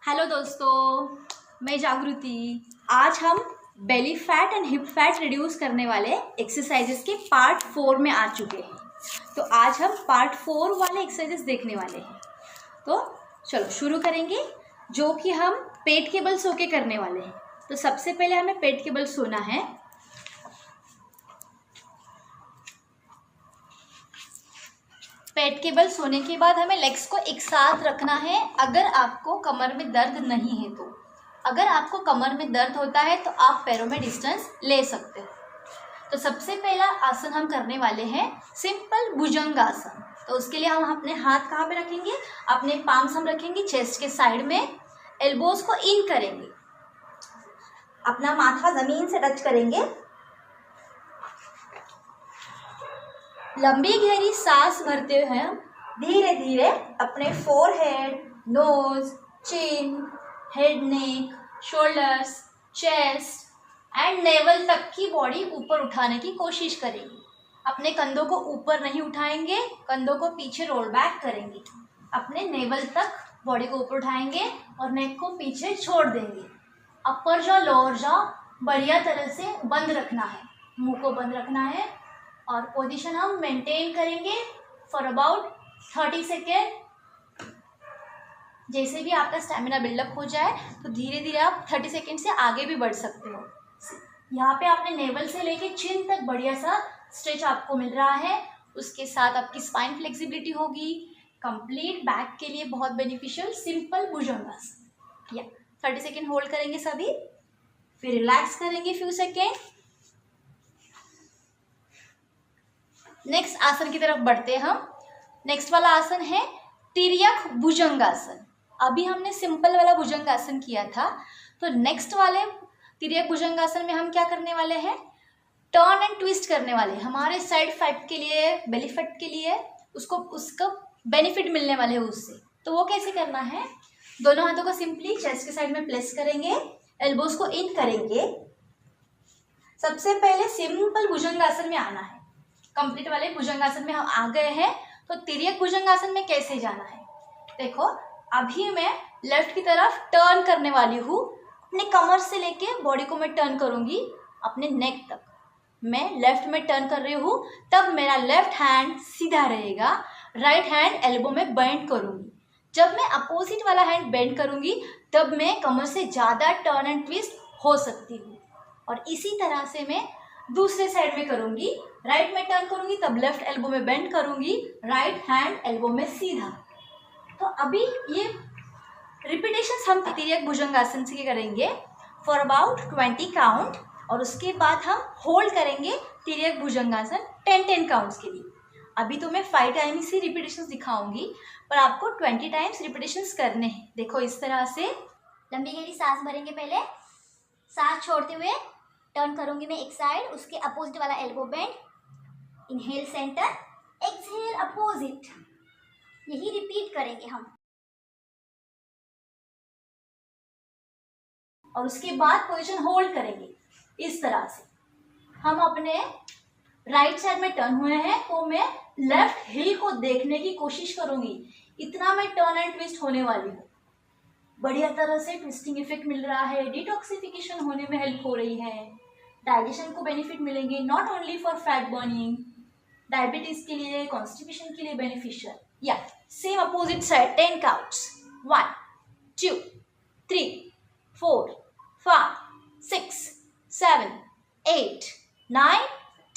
Hello दोस्तों, मैं जागृति। आज हम belly fat and hip fat reduce करने वाले एक्सरसाइजेस के पार्ट 4 में आ चुके हैं। तो आज हम पार्ट 4 वाले एक्सरसाइजेस देखने वाले हैं। तो चलो शुरू करेंगे, जो कि हम पेट के बल सो के करने वाले हैं। तो सबसे पहले हमें पेट के बल सोना है। पेट के बल सोने के बाद हमें लेग्स को एक साथ रखना है। अगर आपको कमर में दर्द नहीं है तो, अगर आपको कमर में दर्द होता है तो आप पैरों में डिस्टेंस ले सकते हैं। तो सबसे पहला आसन हम करने वाले हैं सिंपल भुजंग आसन। तो उसके लिए हम अपने हाथ कहाँ पे रखेंगे? अपने पाम्स हम रखेंगे चेस्ट के साइड में, एल्बोज को इन करेंगे, अपना माथा जमीन से टच करेंगे, लंबी गहरी सांस भरते हुए हम धीरे धीरे अपने forehead, nose, chin, head, neck, shoulders, chest and navel तक की बॉडी ऊपर उठाने की कोशिश करेंगे। अपने कंधों को ऊपर नहीं उठाएंगे, कंधों को पीछे रोल बैक करेंगे। अपने नेवल तक बॉडी को ऊपर उठाएंगे और नेक को पीछे छोड़ देंगे। अपर जॉ, लोअर जॉ बढ़िया तरह से बंद रखना है, मुंह को बंद रखना है और पोजीशन हम मेंटेन करेंगे फॉर अबाउट 30 सेकेंड। जैसे भी आपका स्टेमिना बिल्डअप हो जाए तो धीरे धीरे आप 30 सेकेंड से आगे भी बढ़ सकते हो। यहाँ पे आपने नेवल से लेके चिन तक बढ़िया सा स्ट्रेच आपको मिल रहा है। उसके साथ आपकी स्पाइन फ्लेक्सिबिलिटी होगी। कंप्लीट बैक के लिए बहुत बेनिफिशियल सिंपल भुजंगासन। या 30 सेकेंड होल्ड करेंगे सभी, फिर रिलैक्स करेंगे फ्यू सेकेंड। नेक्स्ट आसन की तरफ बढ़ते हैं हम। नेक्स्ट वाला आसन है तिर्यक भुजंगासन। अभी हमने सिंपल वाला भुजंगासन किया था, तो नेक्स्ट वाले तिर्यक भुजंगासन में हम क्या करने वाले हैं? टर्न एंड ट्विस्ट करने वाले हैं। हमारे साइड फैट के लिए, बेली फैट के लिए उसका बेनिफिट मिलने वाले हैं उससे। तो वो कैसे करना है? दोनों हाथों को सिंपली चेस्ट के साइड में प्लेस करेंगे, एल्बोज को इन करेंगे। सबसे पहले सिंपल भुजंगासन में आना है। कंप्लीट वाले भुजंगासन में हम आ गए हैं, तो तिर्यक भुजंगासन में कैसे जाना है? देखो, अभी मैं लेफ्ट की तरफ टर्न करने वाली हूँ। अपने कमर से लेके बॉडी को मैं टर्न करूँगी अपने नेक तक। मैं लेफ्ट में टर्न कर रही हूँ, तब मेरा लेफ्ट हैंड सीधा रहेगा, राइट हैंड एल्बो में बेंड करूँगी। जब मैं अपोजिट वाला हैंड बेंड करूँगी तब मैं कमर से ज़्यादा टर्न एंड ट्विस्ट हो सकती हूँ। और इसी तरह से मैं दूसरे साइड में करूँगी। राइट में टर्न करूँगी तब लेफ्ट एल्बो में बेंड करूँगी, राइट हैंड एल्बो में सीधा। तो अभी ये रिपीटेशंस हम तिर्यक भुजंगासन से करेंगे फॉर अबाउट 20 काउंट। और उसके बाद हम होल्ड करेंगे तिर्यक भुजंगासन 10 काउंट्स के लिए। अभी तो मैं 5 टाइम्स ही रिपीटेशंस दिखाऊंगी, पर आपको 20 टाइम्स रिपीटेशंस करने हैं। देखो, इस तरह से लंबी गहरी सांस भरेंगे। पहले सांस छोड़ते हुए टर्न करूंगी मैं एक साइड, उसके अपोजिट वाला elbow bend, inhale centre, exhale opposite. यही रिपीट करेंगे हम। और उसके बाद पोजीशन होल्ड करेंगे इस तरह से। हम अपने राइट साइड में टर्न हुए हैं, तो मैं लेफ्ट हिल को देखने की कोशिश करूंगी। इतना मैं टर्न एंड ट्विस्ट होने वाली हूँ। बढ़िया तरह से ट्विस्टिंग इफेक्ट मिल रहा है, डिटॉक्सिफिकेशन होने में हेल्प हो रही है, डाइजेशन को बेनिफिट मिलेंगे, not only for fat burning, diabetes के लिए, कॉन्स्टिपेशन के लिए बेनिफिशियल। या same opposite side 10 counts. 1 2 3 4 5 6 7 8 9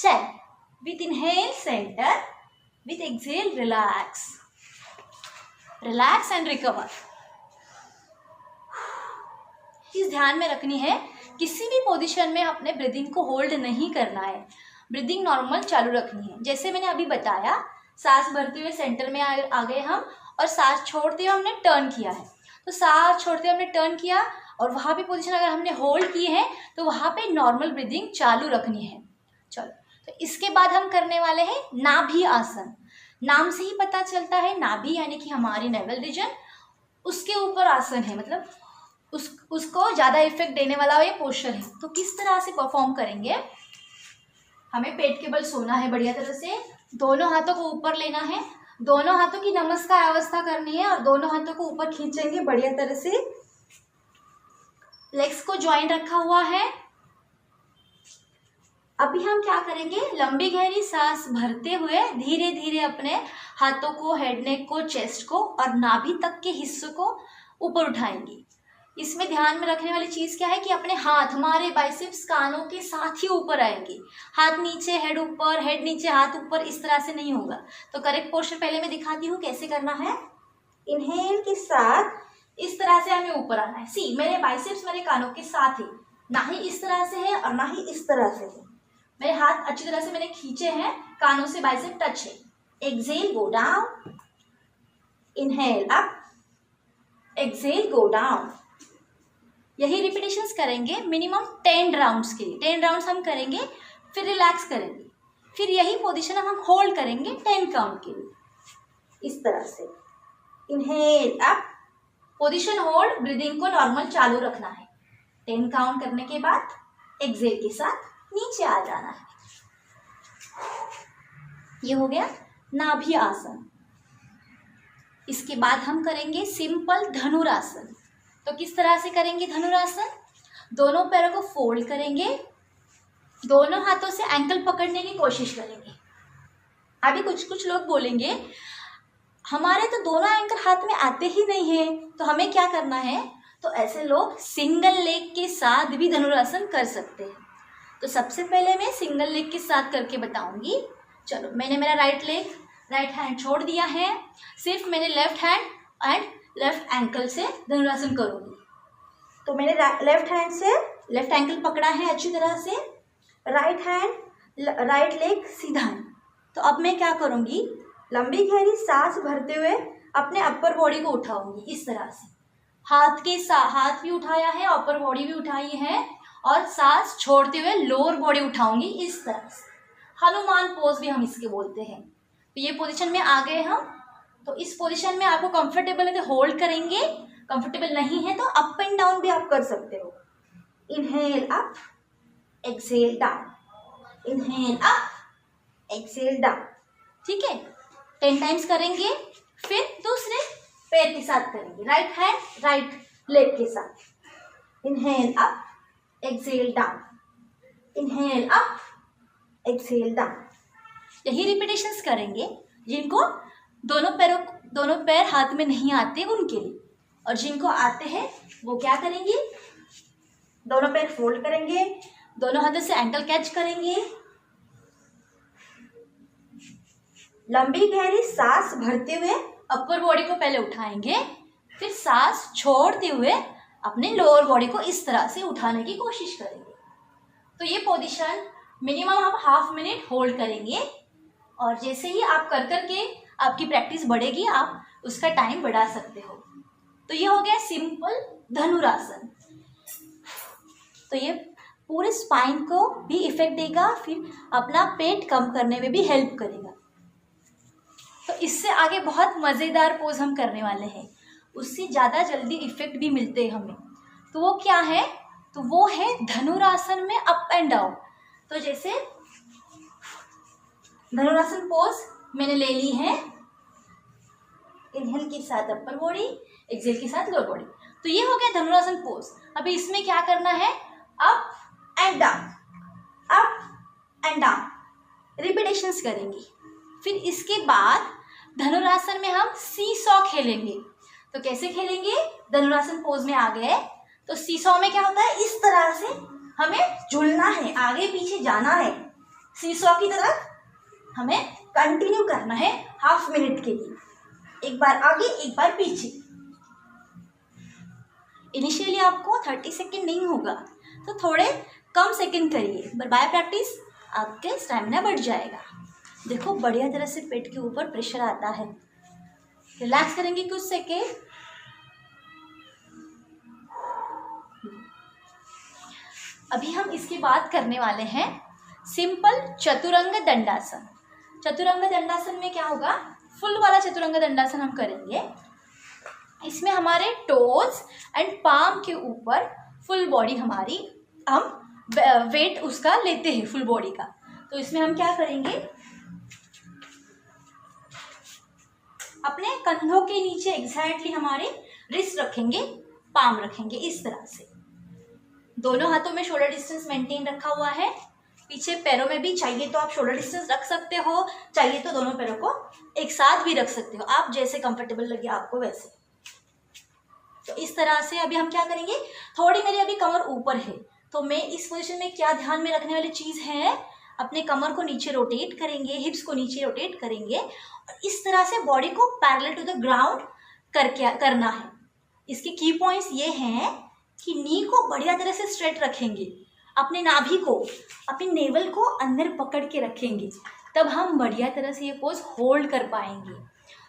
10। with inhale center, with exhale relax and recover। इस ध्यान में रखनी है, किसी भी पोजीशन में अपने ब्रीदिंग को होल्ड नहीं करना है। ब्रीदिंग नॉर्मल चालू रखनी है। जैसे मैंने अभी बताया, सांस भरते हुए सेंटर में आ गए हम, और सांस छोड़ते हुए हमने टर्न किया है। तो सांस छोड़ते हुए हमने टर्न किया, और वहाँ पे पोजीशन अगर हमने होल्ड की है तो वहाँ पे नॉर्मल ब्रीदिंग चालू रखनी है। चलो, तो इसके बाद हम करने वाले हैं नाभि आसन। नाम से ही पता चलता है, नाभि यानी कि हमारी नेवल रीजन, उसके ऊपर आसन है, मतलब उसको ज़्यादा इफेक्ट देने वाला ये पोस्चर है। तो किस तरह से परफॉर्म करेंगे? हमें पेट के बल सोना है बढ़िया तरह से, दोनों हाथों को ऊपर लेना है, दोनों हाथों की नमस्कार अवस्था करनी है और दोनों हाथों को ऊपर खींचेंगे बढ़िया तरह से। लेग्स को ज्वाइन रखा हुआ है। अभी हम क्या करेंगे, लंबी गहरी सांस भरते हुए धीरे धीरे अपने हाथों को, हेड नेक को, चेस्ट को और नाभि तक के हिस्सों को ऊपर उठाएंगे। इसमें ध्यान में रखने वाली चीज क्या है कि अपने हाथ हमारे बाइसेप्स कानों के साथ ही ऊपर आएंगे। हाथ नीचे, हेड ऊपर, हेड नीचे, हाथ ऊपर, इस तरह से नहीं होगा। तो करेक्ट पोस्चर पहले मैं दिखाती हूँ कैसे करना है। इनहेल के साथ इस तरह से हमें ऊपर आना है। सी, मेरे बाइसेप्स मेरे कानों के साथ है, ना ही इस तरह से है और ना ही इस तरह से है। मेरे हाथ अच्छी तरह से मैंने खींचे हैं, कानों से बाइसेप टच है। Exhale, go down, inhale up, exhale, go down. यही रिपीटेशंस करेंगे मिनिमम 10 राउंड्स के लिए। 10 राउंड्स हम करेंगे, फिर रिलैक्स करेंगे, फिर यही पोजीशन हम होल्ड करेंगे 10 काउंट के लिए, इस तरह से। Inhale up, position hold, breathing को नॉर्मल चालू रखना है। 10 काउंट करने के बाद एक्सेल के साथ नीचे आ जाना है। ये हो गया नाभि आसन। इसके बाद हम करेंगे सिंपल धनुरासन। तो किस तरह से करेंगे धनुरासन? दोनों पैरों को फोल्ड करेंगे, दोनों हाथों से एंकल पकड़ने की कोशिश करेंगे। अभी कुछ कुछ लोग बोलेंगे हमारे तो दोनों एंकल हाथ में आते ही नहीं है, तो हमें क्या करना है? तो ऐसे लोग सिंगल लेग के साथ भी धनुरासन कर सकते हैं। तो सबसे पहले मैं सिंगल लेग के साथ करके बताऊंगी। चलो, मैंने मेरा राइट हैंड छोड़ दिया है, सिर्फ मैंने left hand and left ankle से धनुरासन करूंगी। तो मैंने लेफ्ट हैंड से लेफ्ट एंकल पकड़ा है अच्छी तरह से, राइट हैंड, राइट लेग सीधा है। तो अब मैं क्या करूंगी, लंबी गहरी सांस भरते हुए अपने अपर बॉडी को उठाऊंगी इस तरह से। हाथ भी उठाया है, अपर बॉडी भी उठाई है, और सांस छोड़ते हुए लोअर बॉडी उठाऊंगी इस तरह से। हनुमान पोज भी हम इसके बोलते हैं। तो ये पोजीशन में आ गए हम। तो इस पोजीशन में आपको कंफर्टेबल है तो होल्ड करेंगे, कंफर्टेबल नहीं है तो अप एंड डाउन भी आप कर सकते हो। Inhale up, exhale down, inhale up, exhale down. ठीक है, 10 टाइम्स करेंगे। फिर दूसरे पैर के साथ करेंगे, राइट हैंड राइट लेग के साथ। Inhale up, exhale down, inhale up, exhale down. यही रिपीटेशंस करेंगे जिनको दोनों पैर हाथ में नहीं आते उनके लिए, और जिनको आते हैं वो क्या करेंगे, दोनों पैर फोल्ड करेंगे, दोनों हाथों से एंकल कैच करेंगे, लंबी गहरी सांस भरते हुए अपर बॉडी को पहले उठाएंगे, फिर सांस छोड़ते हुए अपने लोअर बॉडी को इस तरह से उठाने की कोशिश करेंगे। तो ये पोजीशन मिनिमम हम हाफ मिनट होल्ड करेंगे, और जैसे ही आप कर करके आपकी प्रैक्टिस बढ़ेगी, आप उसका टाइम बढ़ा सकते हो। तो ये हो गया सिंपल धनुरासन। तो ये पूरे स्पाइन को भी इफेक्ट देगा, फिर अपना पेट कम करने में भी हेल्प करेगा। तो इससे आगे बहुत मज़ेदार पोज हम करने वाले हैं, उससे ज़्यादा जल्दी इफेक्ट भी मिलते हैं हमें। तो वो क्या है? तो वो है धनुरासन में अप एंड डाउन। तो जैसे धनुरासन पोज मैंने ले ली है, इनहेल के साथ अपर बॉडी, एक्सेल के साथ लोअर बॉडी। तो ये हो गया धनुरासन पोज। अभी इसमें क्या करना है? Up and down, up and down repetitions करेंगे। फिर इसके बाद धनुरासन में हम सीसॉ खेलेंगे। तो कैसे खेलेंगे? धनुरासन पोज में आ गए तो सीसॉ में क्या होता है, इस तरह से हमें झूलना है, आगे पीछे जाना है, सीसॉ की तरह हमें कंटिन्यू करना है हाफ मिनट के लिए, एक बार आगे एक बार पीछे। इनिशियली आपको 30 सेकेंड नहीं होगा, तो थोड़े कम सेकेंड करिए, पर बाय प्रैक्टिस आपके स्टैमिना बढ़ जाएगा। देखो बढ़िया तरह से पेट के ऊपर प्रेशर आता है। रिलैक्स करेंगे कुछ सेकेंड। अभी हम इसकी बात करने वाले हैं सिंपल चतुरंग दंडासन। चतुरंग दंडासन में क्या होगा? फुल वाला चतुरंग दंडासन हम करेंगे। इसमें हमारे टोज एंड पाम के ऊपर फुल बॉडी हमारी, हम वेट उसका लेते हैं फुल बॉडी का। तो इसमें हम क्या करेंगे, अपने कंधों के नीचे एग्जैक्टली हमारे रिस्ट रखेंगे, पाम रखेंगे इस तरह से। दोनों हाथों में शोल्डर डिस्टेंस मेंटेन रखा हुआ है। पीछे पैरों में भी चाहिए तो आप शोल्डर डिस्टेंस रख सकते हो, चाहिए तो दोनों पैरों को एक साथ भी रख सकते हो, आप जैसे कंफर्टेबल लगे आपको वैसे। तो इस तरह से अभी हम क्या करेंगे, थोड़ी मेरी अभी कमर ऊपर है तो मैं इस पोजीशन में क्या ध्यान में रखने वाली चीज़ है, अपने कमर को नीचे रोटेट करेंगे, हिप्स को नीचे रोटेट करेंगे और इस तरह से बॉडी को पैरेलल टू द ग्राउंड करना है। इसके की पॉइंट्स ये हैं कि नी को बढ़िया तरह से स्ट्रेट रखेंगे, अपने नाभि को, अपनी नेवल को अंदर पकड़ के रखेंगे, तब हम बढ़िया तरह से ये पोज होल्ड कर पाएंगे।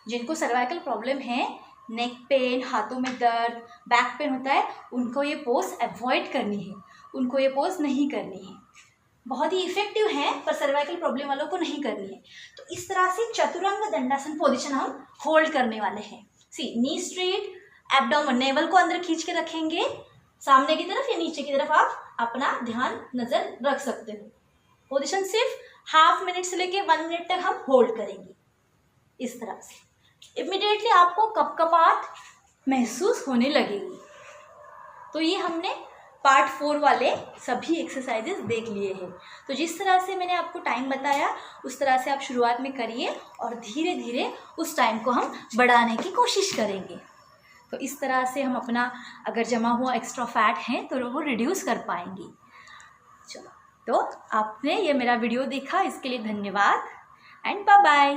जिनको सर्वाइकल प्रॉब्लम है, नेक पेन, हाथों में दर्द, बैक पेन होता है, उनको ये पोज अवॉइड करनी है, उनको ये पोज नहीं करनी है। बहुत ही इफेक्टिव है पर सर्वाइकल प्रॉब्लम वालों को नहीं करनी है। तो इस तरह से चतुरंग दंडासन पोजीशन हम होल्ड करने वाले हैं। सी, नी स्ट्रेट, एब्डोमेन, नेवल को अंदर खींच के रखेंगे, सामने की तरफ या नीचे की तरफ आप अपना ध्यान नजर रख सकते हो। पोजीशन सिर्फ हाफ मिनट से लेके 1 मिनट तक हम होल्ड करेंगे इस तरह से। इमीडिएटली आपको कपकपाहट महसूस होने लगेगी। तो ये हमने पार्ट 4 वाले सभी एक्सरसाइजेस देख लिए हैं। तो जिस तरह से मैंने आपको टाइम बताया उस तरह से आप शुरुआत में करिए और धीरे धीरे उस टाइम को हम बढ़ाने की कोशिश करेंगे। तो इस तरह से हम अपना अगर जमा हुआ एक्स्ट्रा फैट है तो वो रिड्यूस कर पाएंगे। चलो, तो आपने ये मेरा वीडियो देखा, इसके लिए धन्यवाद एंड बाय बाय।